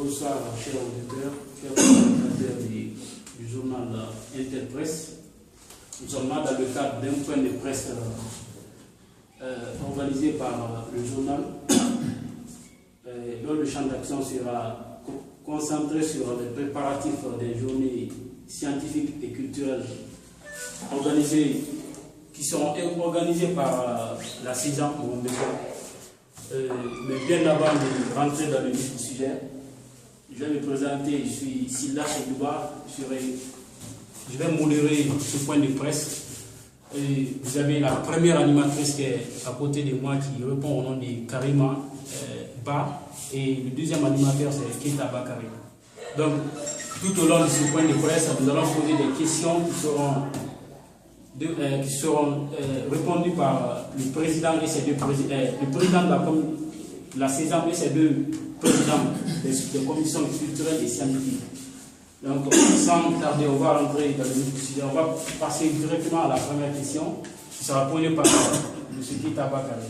Bonsoir, chers auditeurs, chers téléspectateurs du journal Interpresse. Nous sommes là dans le cadre d'un point de presse organisé par le journal, dont le champ d'action sera concentré sur les préparatifs des journées scientifiques et culturelles qui seront organisées par la CISAM pour un besoin. Mais bien avant de rentrer dans le vif du sujet, je vais me présenter, je suis Silla Sedouba, je vais modérer ce point de presse. Et vous avez la première animatrice qui est à côté de moi qui répond au nom de Karima Ba, et le deuxième animateur c'est Keita Bakari. Donc tout au long de ce point de presse, nous allons poser des questions qui seront répondues par le président et ses deux présidents, le président de la CESAM et ses deux présidents des commissions culturelles et scientifiques. Donc, sans tarder, on va rentrer dans le vif du sujet. On va passer directement à la première question, qui sera posée par M. Keita Bakari.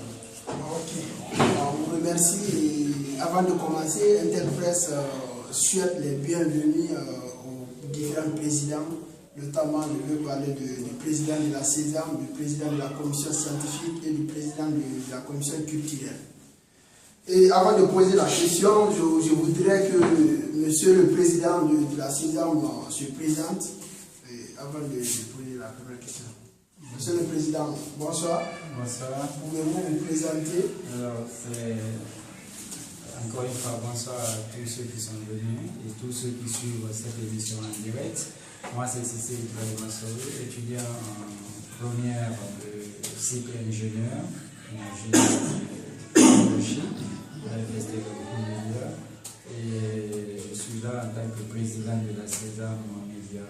Ok, on vous remercie. Et avant de commencer, Interpresse souhaite les bienvenus aux différents présidents. Notamment, je veux parler du président de la CESAM, du président de la commission scientifique et du président de la commission culturelle. Et avant de poser la question, je voudrais que monsieur le président de la CESAM se présente avant de poser la première question. Monsieur le président, bonsoir. Bonsoir. Pouvez-vous vous présenter? Alors, encore une fois, bonsoir à tous ceux qui sont venus et tous ceux qui suivent cette émission en direct. Moi, c'est Cissé Ibrahima Sow, étudiant en première cycle ingénieur en géologie à l'Université de Média. Et je suis là en tant que président de la CESAM en média.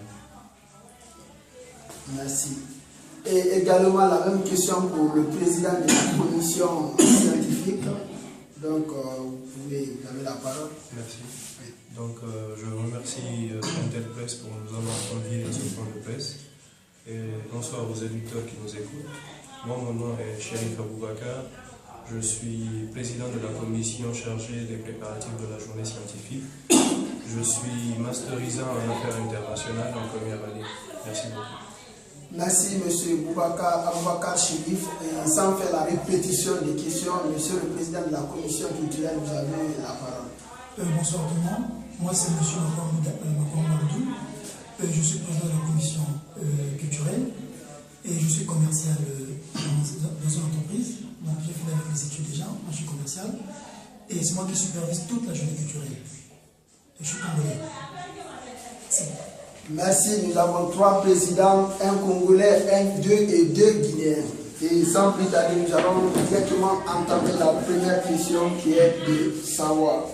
Merci. Et également la même question pour le président de la commission scientifique. Donc, vous avez la parole. Merci. Donc, je remercie Interpresse pour nous avoir conviés à ce point de presse. Et bonsoir aux éditeurs qui nous écoutent. Moi, mon nom est Chérif Aboubakar. Je suis président de la commission chargée des préparatifs de la journée scientifique. Je suis masterisant en affaires internationales en première année. Merci beaucoup. Merci, M. Aboubakar Chérif. Et sans faire la répétition des questions, Monsieur le président de la commission culturelle, vous avez la parole. Bonsoir tout le monde. Moi, c'est M. Makomadou. Je suis président de la commission culturelle et je suis commercial dans une entreprise. Donc, j'ai fait avec mes études déjà. Moi, je suis commercial et c'est moi qui supervise toute la journée culturelle. Et je suis congolais. Merci. Nous avons 3 présidents, un Congolais, deux Guinéens. Et sans plus tarder, nous allons directement entamer la première question qui est de savoir.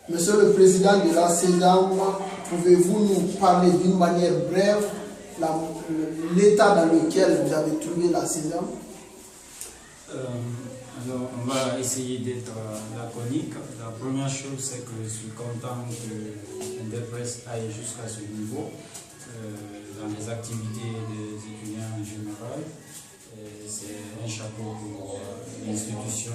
Monsieur le président de la CESAM, pouvez-vous nous parler d'une manière brève l'état dans lequel vous avez trouvé la CESAM? Alors, on va essayer d'être laconique. La première chose, c'est que je suis content que Interpresse aille jusqu'à ce niveau dans les activités des étudiants en général. C'est un chapeau pour l'institution.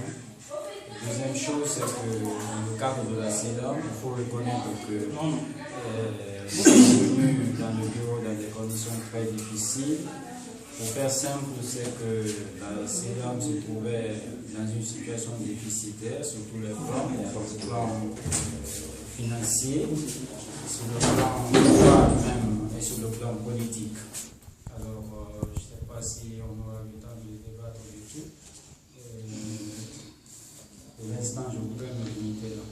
La deuxième chose, c'est que dans le cadre de la CEDAM, il faut reconnaître que c'est venu dans le bureau dans des conditions très difficiles. Pour faire simple, c'est que la CEDAM se trouvait dans une situation déficitaire sur tous les plans, sur le plan financier, sur le plan même et sur le plan politique. Alors, je ne sais pas si on aura le temps de débattre de tout. Pour l'instant, je voudrais me limiter là.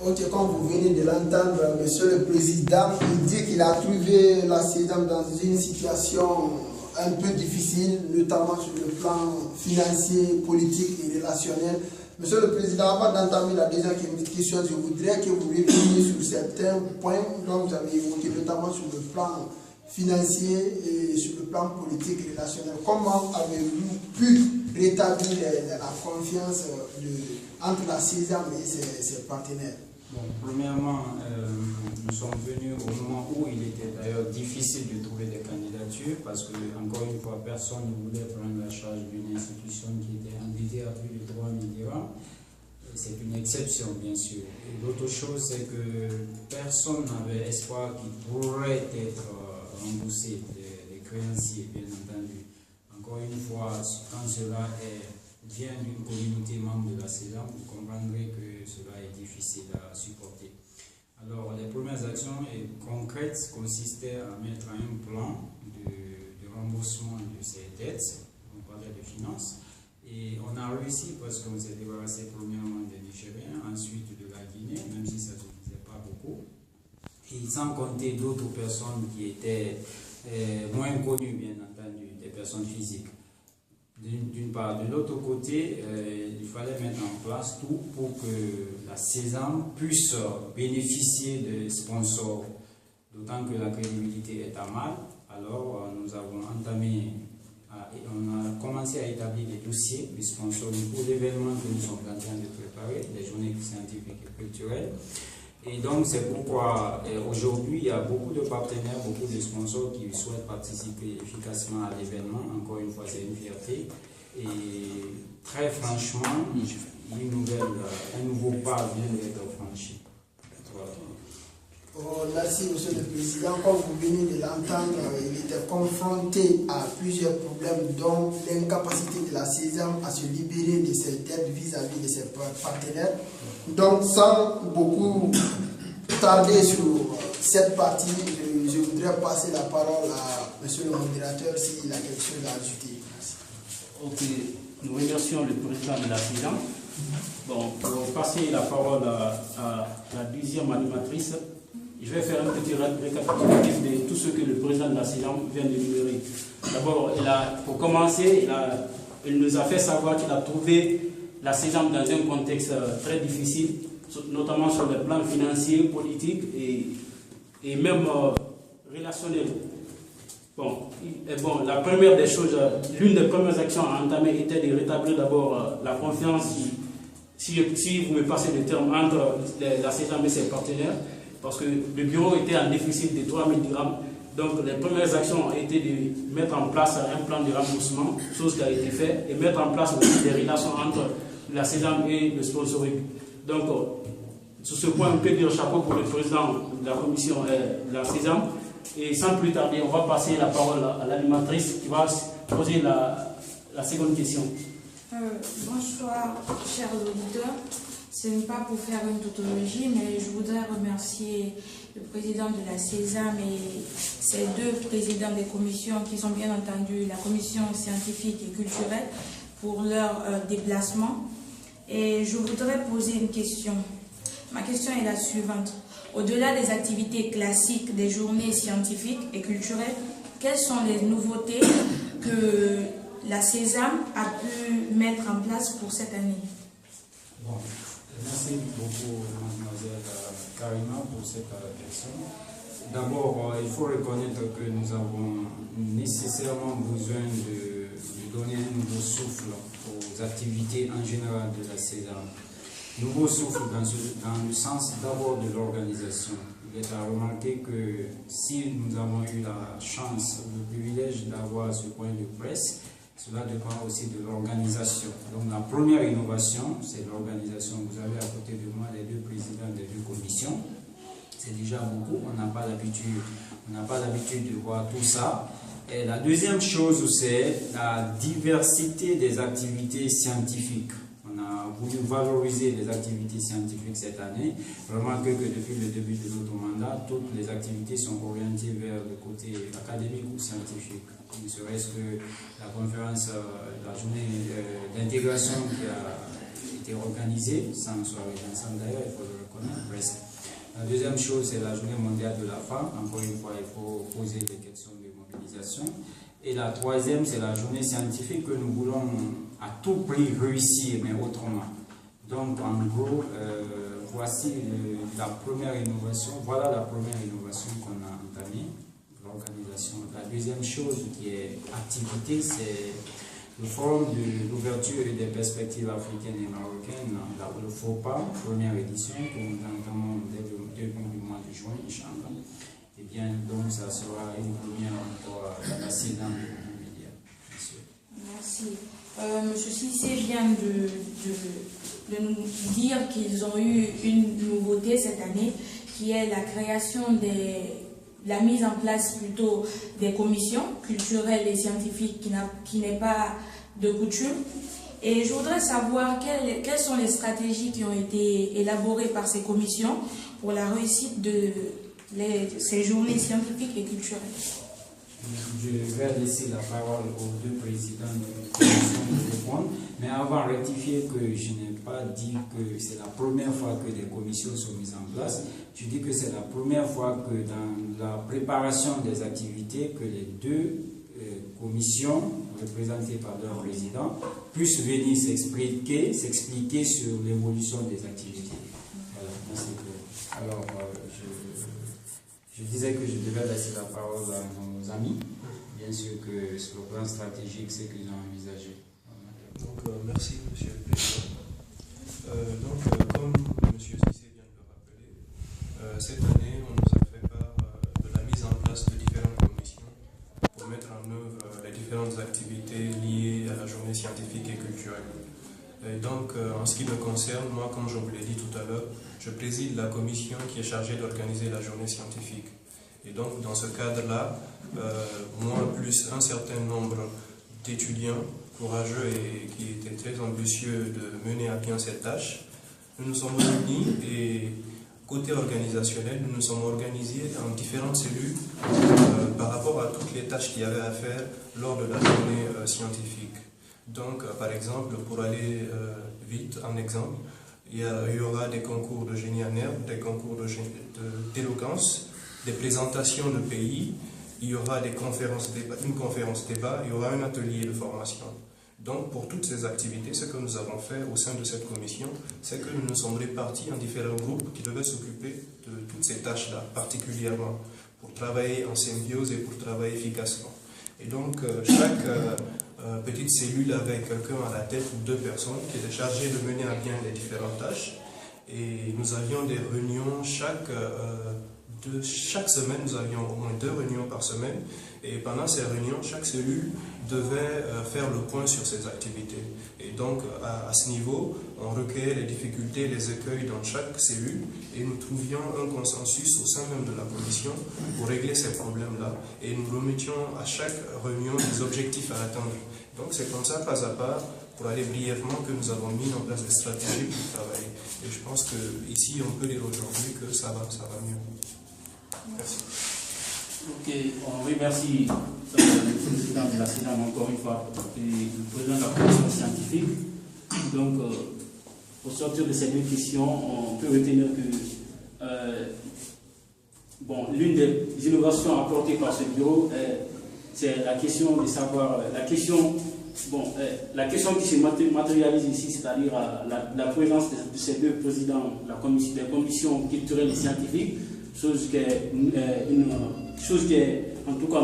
Ok, comme vous venez de l'entendre, Monsieur le Président, il dit qu'il a trouvé la CEDAM dans une situation un peu difficile, notamment sur le plan financier, politique et relationnel. Monsieur le Président, avant d'entamer la deuxième question, je voudrais que vous reveniez sur certains points dont vous avez évoqué, notamment sur le plan financier et sur le plan politique et relationnel. Comment avez-vous pu rétablir la confiance entre la CESAM et ses partenaires? Bon, premièrement, nous sommes venus au moment où il était d'ailleurs difficile de trouver des candidatures parce que, encore une fois, personne ne voulait prendre la charge d'une institution qui était endettée à plus de 3 000 dirhams. c'est une exception, bien sûr. Et l'autre chose, c'est que personne n'avait espoir qu'il pourrait être remboursé des créanciers, bien entendu. Encore une fois, quand cela vient d'une communauté membre de la CESAM, vous comprendrez que cela est difficile à supporter. Alors, les premières actions concrètes consistaient à mettre un plan de remboursement de ces dettes. On parlait de finances. Et on a réussi parce qu'on s'est débarrassé premièrement des Nigériens, ensuite de la Guinée, même si ça ne se faisait pas beaucoup. Et sans compter d'autres personnes qui étaient moins connues, bien entendu, des personnes physiques. D'une part. De l'autre côté, il fallait mettre en place tout pour que la CESAM puisse bénéficier de sponsors. D'autant que la crédibilité est à mal. Alors, nous avons on a commencé à établir des dossiers de sponsoring pour l'événement que nous sommes en train de préparer, les journées scientifiques et culturelles. Et donc, c'est pourquoi aujourd'hui, il y a beaucoup de partenaires, beaucoup de sponsors qui souhaitent participer efficacement à l'événement. Encore une fois, c'est une fierté. Et très franchement, un nouveau pas vient d'être franchi. Voilà. Oh, merci, Monsieur le Président. Comme vous venez de l'entendre, il était confronté à plusieurs problèmes, dont l'incapacité de la CESAM à se libérer de ses dettes vis-à-vis de ses partenaires. Donc, sans beaucoup tarder sur cette partie, je voudrais passer la parole à Monsieur le modérateur s'il a quelque chose à ajouter. Merci. Ok, nous remercions le président de la CESAM. Bon, pour passer la parole à la deuxième animatrice, je vais faire un petit récapitulatif de tout ce que le président de la CESAM vient de énumérer. D'abord, pour commencer, il nous a fait savoir qu'il a trouvé la CESAM dans un contexte très difficile, notamment sur le plan financier, politique et même relationnel. Bon, la première des choses, l'une des premières actions à entamer était de rétablir d'abord la confiance, si vous me passez le terme, entre la CESAM et ses partenaires. Parce que le bureau était en déficit de 3 000 dirhams. Donc les premières actions ont été de mettre en place un plan de remboursement, chose qui a été faite, et mettre en place aussi des relations entre la CESAM et le sponsoring. Donc sur ce point, on peut dire chapeau pour le président de la commission de la CESAM. Et sans plus tarder, on va passer la parole à l'animatrice qui va poser la seconde question. Bonsoir, chers auditeurs. Ce n'est pas pour faire une tautologie, mais je voudrais remercier le président de la CESAM et ses deux présidents des commissions qui sont bien entendu la commission scientifique et culturelle pour leur déplacement. Et je voudrais poser une question. Ma question est la suivante. Au-delà des activités classiques des journées scientifiques et culturelles, quelles sont les nouveautés que la CESAM a pu mettre en place pour cette année? Bon. Merci beaucoup, mademoiselle Karima, pour cette question. D'abord, il faut reconnaître que nous avons nécessairement besoin de donner un nouveau souffle aux activités en général de la CESAM. Nouveau souffle dans le sens d'abord de l'organisation. Il est à remarquer que si nous avons eu la chance, le privilège d'avoir ce point de presse, cela dépend aussi de l'organisation. Donc la première innovation, c'est l'organisation. Vous avez à côté de moi les deux présidents des deux commissions. C'est déjà beaucoup, on n'a pas l'habitude de voir tout ça. Et la deuxième chose, c'est la diversité des activités scientifiques. On a voulu valoriser les activités scientifiques cette année. Remarquez que depuis le début de notre mandat, toutes les activités sont orientées vers le côté académique ou scientifique. Ne serait-ce que la conférence, la journée d'intégration qui a été organisée, sans soirée d'ensemble d'ailleurs, il faut le reconnaître, presque. La deuxième chose, c'est la journée mondiale de la femme. Encore une fois, il faut poser des questions de mobilisation. Et la troisième, c'est la journée scientifique que nous voulons à tout prix réussir, mais autrement. Donc, en gros, voici la première innovation. Voilà la première innovation qu'on a entamée, l'organisation. La deuxième chose qui est activité, c'est le forum de l'ouverture et des perspectives africaines et marocaines, le FOPA, première édition, que nous entamons dès le début du mois de juin, Inch'Allah. Et bien, donc, ça sera une première encore dans la CESAM de l'immédiat. Merci. Monsieur Cissé vient de de nous dire qu'ils ont eu une nouveauté cette année, qui est la création la mise en place plutôt des commissions culturelles et scientifiques qui n'est pas de coutume. Et je voudrais savoir quelles sont les stratégies qui ont été élaborées par ces commissions pour la réussite de ces journées scientifiques et culturelles. Je vais laisser la parole aux deux présidents de la commission de répondre, mais avant de rectifier que je n'ai pas dit que c'est la première fois que des commissions sont mises en place, je dis que c'est la première fois que dans la préparation des activités, que les deux commissions représentées par leur président puissent venir s'expliquer sur l'évolution des activités. Voilà, merci. Alors, je disais que je devais laisser la parole à nos amis. Bien sûr que sur le plan stratégique, c'est qu'ils ont envisagé. Donc, merci, Monsieur le Président. Comme M. Cissé vient de le rappeler, cette année, on nous a fait part de la mise en place de différentes commissions pour mettre en œuvre les différentes activités liées à la journée scientifique et culturelle. Et donc, en ce qui me concerne, moi, comme je vous l'ai dit tout à l'heure, je préside la commission qui est chargée d'organiser la journée scientifique. Et donc, dans ce cadre-là, moi, plus un certain nombre d'étudiants courageux et qui étaient très ambitieux de mener à bien cette tâche, nous nous sommes réunis et, côté organisationnel, nous nous sommes organisés en différentes cellules par rapport à toutes les tâches qu'il y avait à faire lors de la journée scientifique. Donc, par exemple, pour aller vite, en exemple, il y aura des concours de génie en herbe, des concours d'éloquence, des présentations de pays, il y aura une conférence débat, il y aura un atelier de formation. Donc, pour toutes ces activités, ce que nous avons fait au sein de cette commission, c'est que nous nous sommes répartis en différents groupes qui devaient s'occuper de toutes ces tâches-là, particulièrement, pour travailler en symbiose et pour travailler efficacement. Et donc, chaque petite cellule avait quelqu'un à la tête ou deux personnes qui étaient chargées de mener à bien les différentes tâches. Et nous avions des réunions chaque semaine, nous avions au moins 2 réunions par semaine. Et pendant ces réunions, chaque cellule devait faire le point sur ses activités. Et donc, à ce niveau, on recueillait les difficultés, les écueils dans chaque cellule et nous trouvions un consensus au sein même de la commission pour régler ces problèmes-là. Et nous remettions à chaque réunion des objectifs à atteindre. Donc, c'est comme ça, pas à pas, pour aller brièvement, que nous avons mis en place des stratégies pour travailler. Et je pense qu'ici, on peut dire aujourd'hui que ça va mieux. Merci. Ok, on remercie le président de la CESAM encore une fois et le président de la commission scientifique. Donc, au sortir de ces deux questions, on peut retenir que l'une des innovations apportées par ce bureau, c'est la question de savoir, la question qui se matérialise ici, c'est-à-dire la présence de ces deux présidents des commissions culturelles et scientifiques, chose qui est en tout cas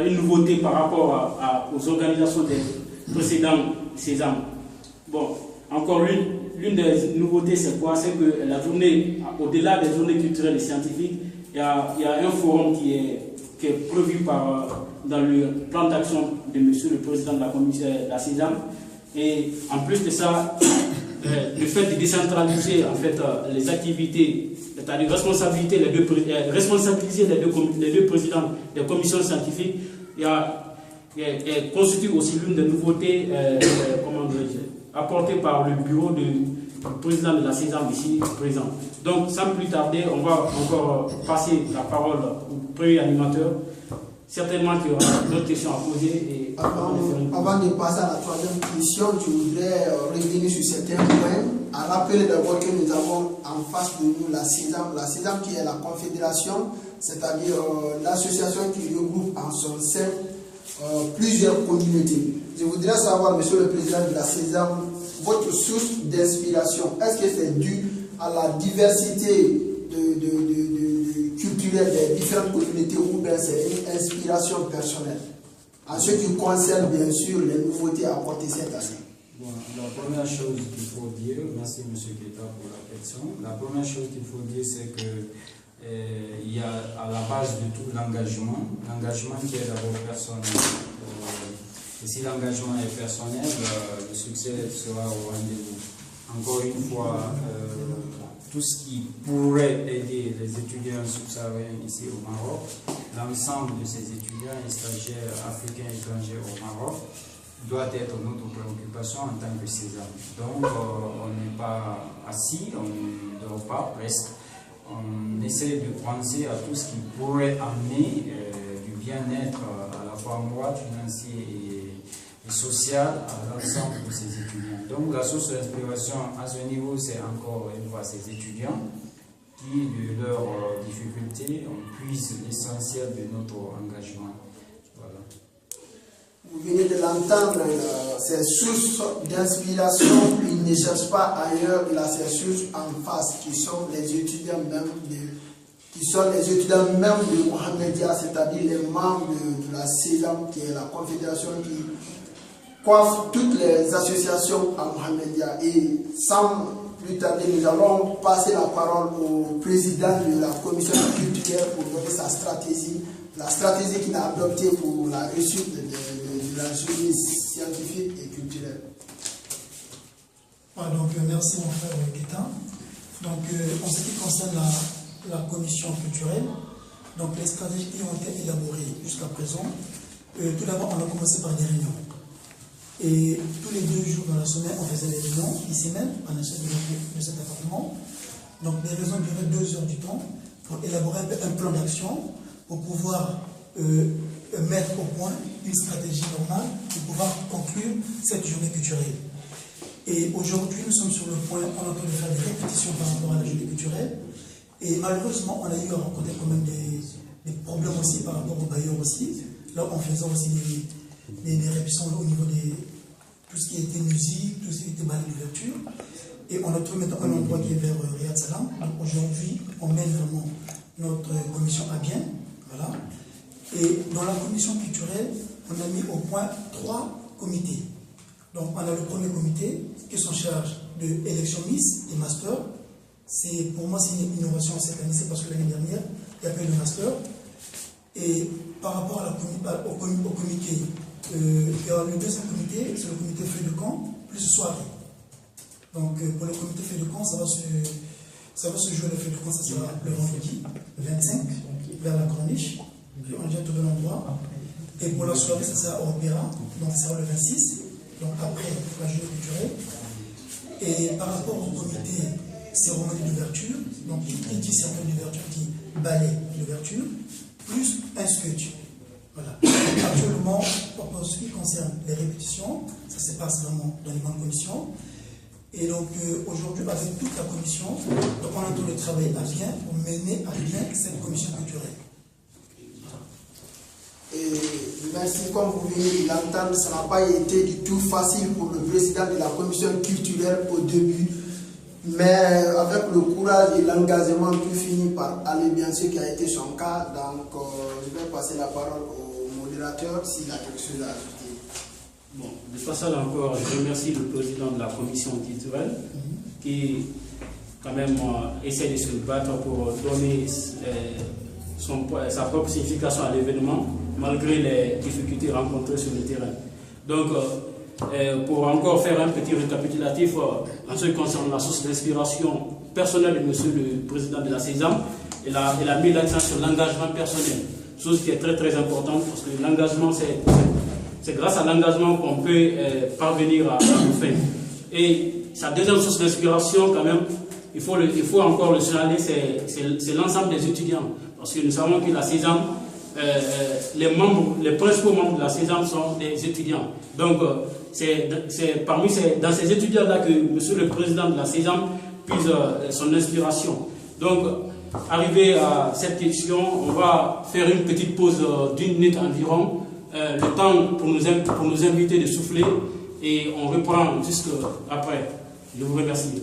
une nouveauté par rapport aux organisations des précédents CESAM. Bon, encore l'une des nouveautés, c'est quoi? C'est que la journée, au-delà des journées culturelles et scientifiques, il y a un forum qui est prévu dans le plan d'action de monsieur le président de la commission de la CESAM. Et en plus de ça, le fait de décentraliser en fait les activités, c'est-à-dire responsabiliser les deux présidents des commissions scientifiques, constitue aussi l'une des nouveautés apportées par le bureau du président de la CESAM ici présent. Donc sans plus tarder, on va encore passer la parole au premier animateur. Certainement qu'il y aura d'autres questions à poser. Et avant de passer à la troisième question, je voudrais revenir sur certains points. À rappeler d'abord que nous avons en face de nous la CESAM qui est la confédération, c'est-à-dire l'association qui regroupe en son sein plusieurs communautés. Je voudrais savoir, monsieur le président de la CESAM, votre source d'inspiration. Est-ce que c'est dû à la diversité culturelle des différentes communautés ou bien c'est une inspiration personnelle? En ce qui concerne bien sûr les nouveautés apportées cette année. Bon, la première chose qu'il faut dire, merci M. Guetta pour la question, la première chose qu'il faut dire c'est que il y a à la base de tout l'engagement qui est d'abord personnel. Et si l'engagement est personnel, le succès sera au rendez-vous. Encore une fois, tout ce qui pourrait aider les étudiants subsahariens ici au Maroc, l'ensemble de ces étudiants et stagiaires africains et étrangers au Maroc, doit être notre préoccupation en tant que Sésame. Donc, on n'est pas assis, on ne dort pas presque. On essaie de penser à tout ce qui pourrait amener du bien-être à la fois moral, financier et social à l'ensemble de ces étudiants. Donc, la source d'inspiration à ce niveau, c'est encore une fois ces étudiants qui, de leurs difficultés, on puise l'essentiel de notre engagement. Voilà. Vous venez de l'entendre, ces sources d'inspiration, ils ne cherchent pas ailleurs, il a ces sources en face, qui sont les étudiants même de Mohamedia, c'est-à-dire les membres de la Sésame, qui est la confédération qui coiffe toutes les associations à Mohamedia. Et sans plus tarder, nous allons passer la parole au président de la commission culturelle pour donner sa stratégie, la stratégie qu'il a adoptée pour la réussite de la journée scientifique et culturelle. Donc, merci mon frère Guetta. Donc, en ce qui concerne la commission culturelle, donc les stratégies qui ont été élaborées jusqu'à présent, tout d'abord, on a commencé par des réunions. Et tous les 2 jours dans la semaine, on faisait des réunions, ici même, à la chef de cet appartement. Donc, les réunions duraient 2 heures du temps pour élaborer un plan d'action pour pouvoir mettre au point une stratégie normale pour pouvoir conclure cette journée culturelle. Et aujourd'hui, nous sommes sur le point, on est en train de faire des répétitions par rapport à la journée culturelle. Et malheureusement, on a eu à rencontrer quand même des problèmes aussi par rapport aux bailleurs aussi. Là, on faisait aussi des répétitions au niveau de tout ce qui était musique, tout ce qui était ballet d'ouverture. Et on a trouvé maintenant un endroit qui est vers Riyad Salam. Donc aujourd'hui, on mène vraiment notre commission à bien. Voilà. Et dans la commission culturelle, on a mis au point 3 comités. Donc on a le premier comité qui s'en charge de l'élection Miss et Master. Pour moi, c'est une innovation cette année, c'est parce que l'année dernière, il y avait le Master. Et par rapport au comité, le deuxième comité, c'est le comité feuille de camp, plus soirée. Donc pour le comité feuille de camp, ça va se jouer le feuille de camp, ça sera le vendredi, le 25, vers la Corniche. On a déjà trouvé l'endroit. Et pour la soirée, ça sera au Opéra, donc ça sera le 26, donc après la journée culturelle. Et par rapport au comité cérémonie d'ouverture, donc qui dit cérémonie d'ouverture dit ballet d'ouverture, plus un sketch. Voilà. Actuellement, pour ce qui concerne les répétitions, ça se passe vraiment dans les bonnes conditions. Et donc aujourd'hui, avec toute la commission, donc on est en train de travailler à bien pour mener à bien cette commission culturelle. Et merci, comme vous venez de l'entendre, ça n'a pas été du tout facile pour le président de la commission culturelle au début. Mais avec le courage et l'engagement, tout finit par aller bien, ce qui a été son cas. Donc je vais passer la parole au modérateur s'il a quelque chose à ajouter. Bon, de passage encore, je remercie le président de la commission culturelle qui quand même essaie de se battre pour donner sa propre signification à l'événement malgré les difficultés rencontrées sur le terrain. Donc pour encore faire un petit récapitulatif en ce qui concerne la source d'inspiration personnelle de monsieur le président de la Sésame, il a mis l'accent sur l'engagement personnel, chose qui est très très importante parce que l'engagement, c'est grâce à l'engagement qu'on peut parvenir à nos fins. Et sa deuxième source d'inspiration, quand même, il faut encore le signaler, c'est l'ensemble des étudiants. Parce que nous savons que la Sésame, les principaux membres de la Sésame sont des étudiants. Donc, c'est dans ces étudiants-là que monsieur le président de la Sésame puise son inspiration. Donc, arrivé à cette question, on va faire une petite pause d'1 minute environ, le temps pour nous inviter de souffler, et on reprend juste après. Je vous remercie.